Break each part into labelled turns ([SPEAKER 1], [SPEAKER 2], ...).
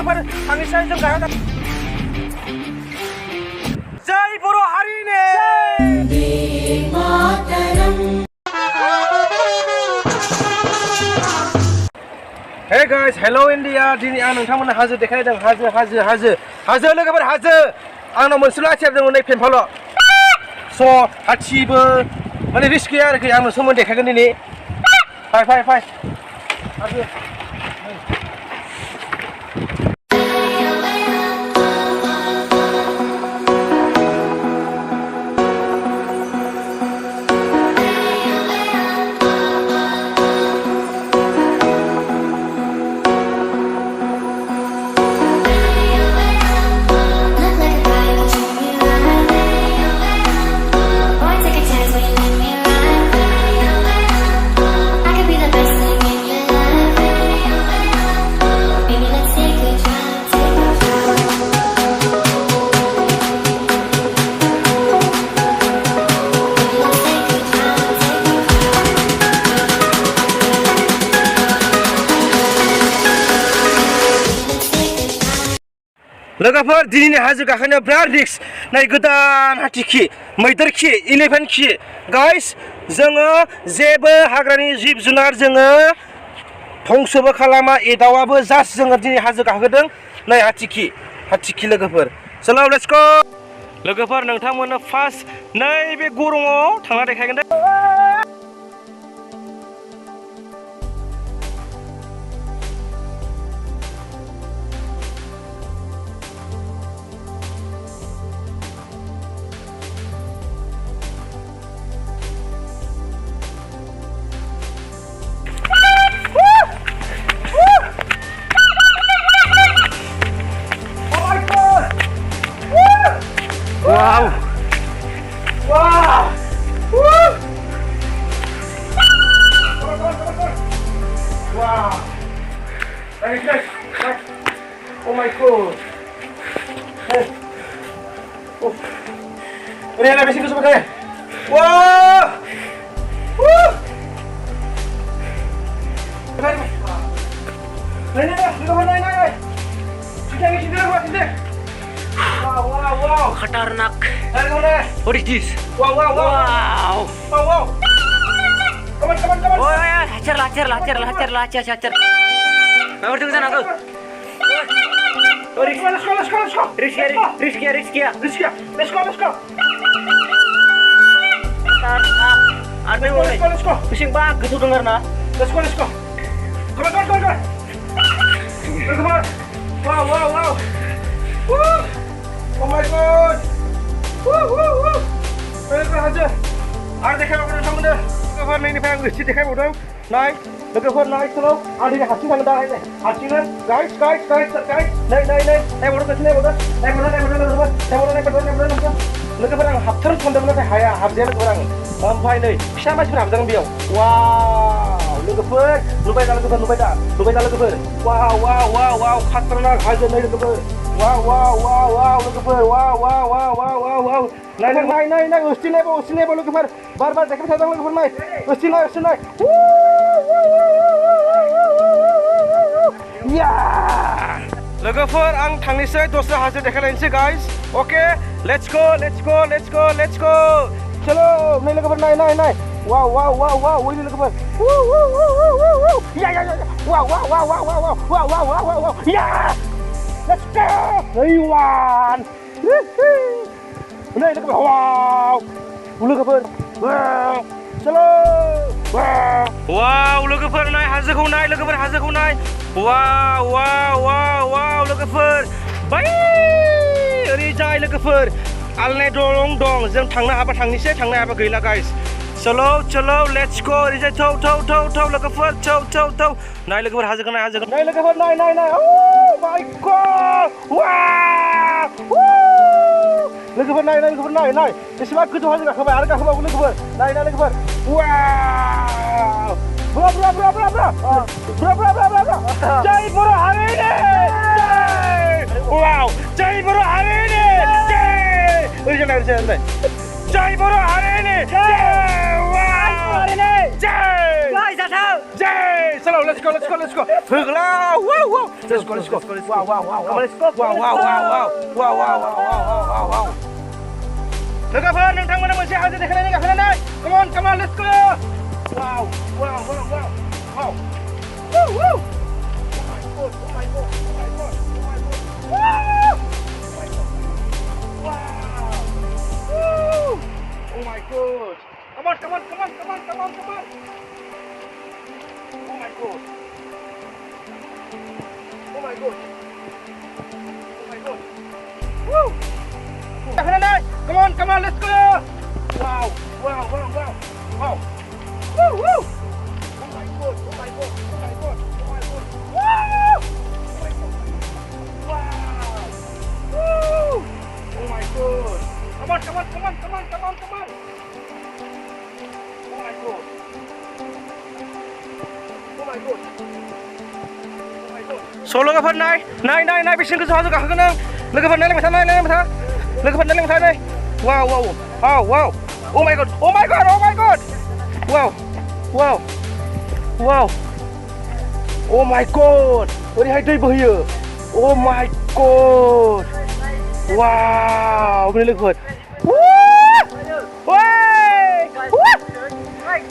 [SPEAKER 1] लोगोफोर थांनोसै जों गाहायाव जय बर' हारिनि Hey guys, hello India. Dini आं नोंथांमोननो हाजो देखायदों हाजो लोगोफोर हाजो आंनाव मोनसेल' आथियार दङ नै पेम्फाल' स' हाथिबो माने रिस्क गैया आरोखि आं नोंसोरनो देखायगोन दिनै फाय हाजो लोगोफोर दिनैनि हाजो गाखोनायाव बिराद रिक्स नै गोदान हाथि खि मैदेर खि इलिफेन्ट खि गाइस जोङो जेबो हाग्रानि जिब जुनार जोङो धंसबो खालामा एदावाबो जास्ट जोङो दिनै हाजो गाखोदों नै हाथि खि लोगोफोर चलो लेट्स गो लोगोफोर नोंथांमोननो फार्स्ट नैबे गरङाव थांना देखायगोन दे Wow! Wow! Woo! Wow! Nice. Oh my god! Oh! Ini ada besi kusuk pakai. Wow! Woo! Naik. Sini. Wow!
[SPEAKER 2] Khatarnak.
[SPEAKER 1] What is this? Wow! Come on!
[SPEAKER 2] Oh ya, hajar. Mau tunggu sana aku.
[SPEAKER 1] Oh, let's go.
[SPEAKER 2] Risky.
[SPEAKER 1] Let's go. Let's go.
[SPEAKER 2] Pusing banget gitu dengar nah.
[SPEAKER 1] Let's go. Come on. Wow. Woo! Oh my god! Woo! Look aja. Ada देखायबावगोन नोंथांमोननो लोगोफोर नैनिफ्राय आं एसे देखायबावदों नाय लोगोफोर नाय चलो आं दिनै हारसिं थांनो दा हारसिंनो गाइस नै लोगोफोर आं हाबथारनो सानदोंमोन नाथाय हाया हाबजाया लोगोफोर आङो ओमफ्राय नै फिसा मानसिफोर हाबजागोन बेयाव वाव लोगोफोर नुबाय दा लोगोफोर वाव खाथारनाक हाजो नै लोगोफोर वाव लोगोफोर वाव नाय अस्टिलेबो लोगोफोर बार देखायबाय थादों लोगोफोर नाय अस्टिलाय या लोगोफोर आं थांनोसै दस्रा हाजो देखायलायनोसै गाइस ओके लेट्स गो चलो नै लोगोफोर नाय वाव ओइ लोगोफोर या वाव या let's go नै वान नै लोगोफोर वाव लोगोफोर चलो वाव लोगोफोर नाय हाजोखौ नाय वाव लोगोफोर बै ओरैजाय लोगोफोर आलनाय दलं दं जों थांनो हाबा थांनोसै थांनो हाबा गैला गाइस चलो लेट्स गो ओरैजाय थौ लोगोफोर थौ नाय लोगोफोर हाजोखौ नाय लोगोफोर नाय oh my god वाव लोगोफोर नाय बेसेबां गोजौ हाजो गाखोबाय आरो गाखोबावगोन लोगोफोर नाय लोगोफोर वाव ब्रा जय बर' हारिनि वाव जय बर' हारिनि ओरैजाय जय बर' हारिनि जय let's go. Hugla. Wow. Let's go. Wow. Wow. Lwgwfwr, नोंथांमोना मोनसे हाजो देखायनायनि गाखोनानै. Come on, let's go. Wow. Woo. Oh my god. Wow. Woo. Oh my god. Come on. Oh my god. Woo. Come on, let's go. Wow. Woo. Oh my god. Woo. Wow. Woo. Oh my god. Come on. Oh my god. So Lwgwfwr नाय बेसेन गोजौ हाजो गाखोगोन नों. Lwgwfwr नायलांबाय था. Lwgwfwr नायलांबाय था नै. Wow. Oh my god. Wow. Oh my god. ओरैहाय दै बोहैयो. Oh my god. Wow. बेनो Lwgwfwr.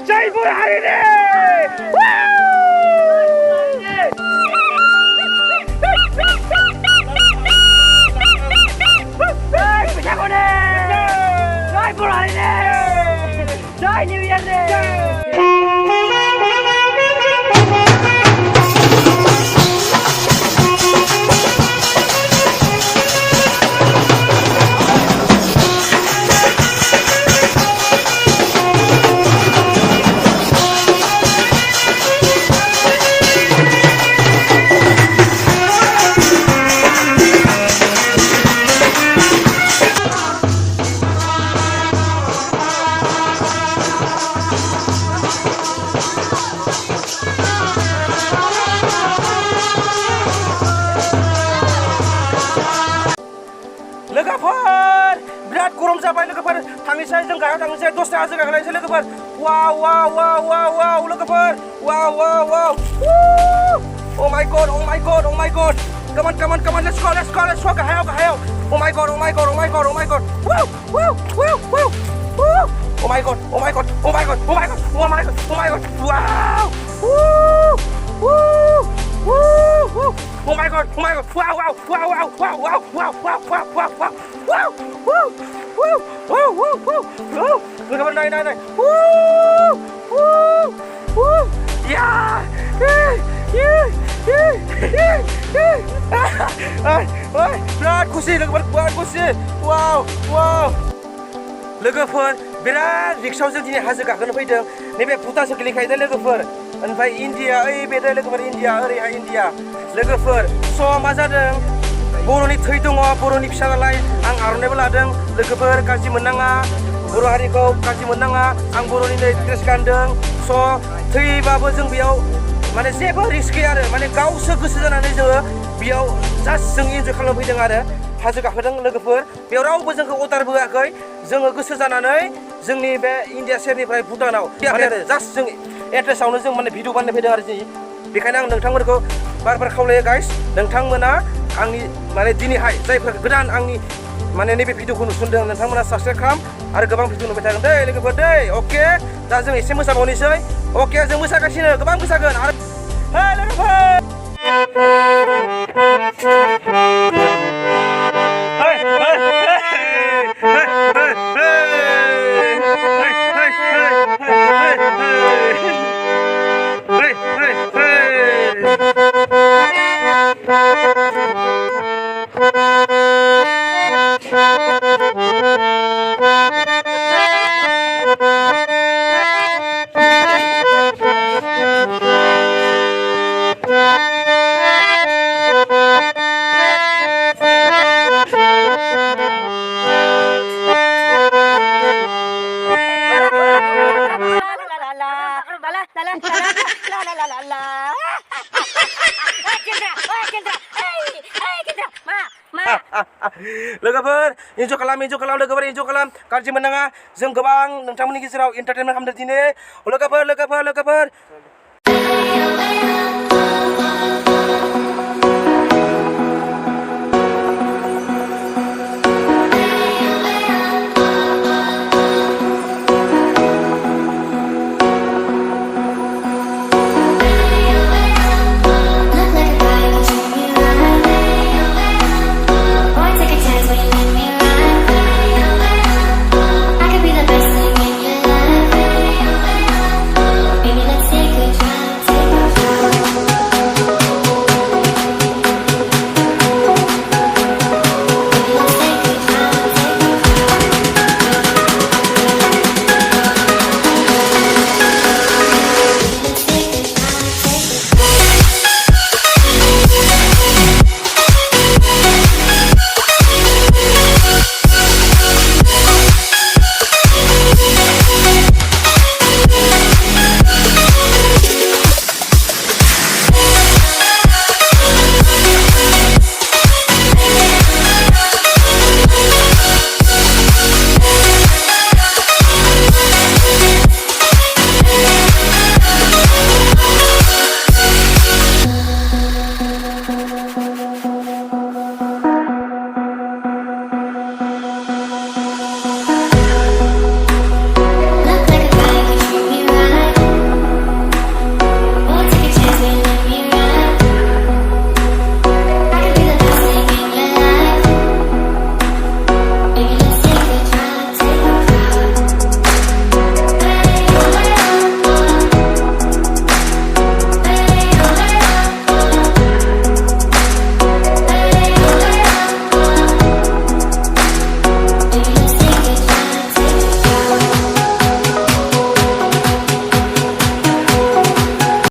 [SPEAKER 1] Jwi Boro Harini. Jwi Boro Harini. Jai New Year. Lwgwfwr बिराद गरम जाबाय Lwgwfwr थांनोसै जों गाहायाव थांनोसै दसथा हाजो गाखोलायनोसै Lwgwfwr wow Lwgwfwr wow oh my god come on let's go गाहायाव oh my god wow oh my god Oh my god! Wow! Lwgwfwr naik. Yeah! Berat खुसी Lwgwfwr berat खुसी. Wow! Lwgwfwr berat रिक्सायाव जों दिनै हाजो गाखोनो फैदों. नैबे भुटानसो गोलैखायो Lwgwfwr. ओमफ्राय India बे Lwgwfwr India ओरैहाय इन्डिया Lwgwfwr स' मा जादों बर'नि थै दङ बर'नि फिसा नालाय आं आर'नाइबो लादों Lwgwfwr गाज्रि मोननाङा बर' हारिखौ गाज्रि मोननाङा आं बर'नि ड्रेस गानदों स' थैबाबो जों बेयाव माने जेबो रिस्क गैया आरो माने गावसो गोसो जानानै जोङो बेयाव जास्ट जों इन्जय खालामनो फैदों आरो हाजो गाखोदों Lwgwfwr बेयाव रावबो जोंखौ अर्डारबो होआखै जोङो गोसो जानानै जोंनि बे इन्डिया सेरनिफ्राय भुटानाव आरो जास्ट जों एड्रेसआवनो जों माने भिडिअ बानायनो फैदों आरो दिनै बेखायनो आं नोंथांमोनखौ बार खावलायो गाइस नोंथांमोना आंनि माने दिनैहाय जायफोर गोदान आंनि माने नैबे भिडिअखौ नुसुनदों नोंथांमोना साबस्क्राइब खालाम आरो गोबां भिडिअ नुबाय थागोन दै Lwgwfwr दै अके दा जों एसे मोसाबावनोसै अके जों मोसागासिनो गोबां मोसागोन आरो हे Lwgwfwr Lwgwfwr enjoy खालाम Lwgwfwr enjoy खालाम गाज्रि मोननाङा जों गोबां नोंथांमोननि गेजेराव एन्टारटेनमेन्ट खालामदों दिनै Lwgwfwr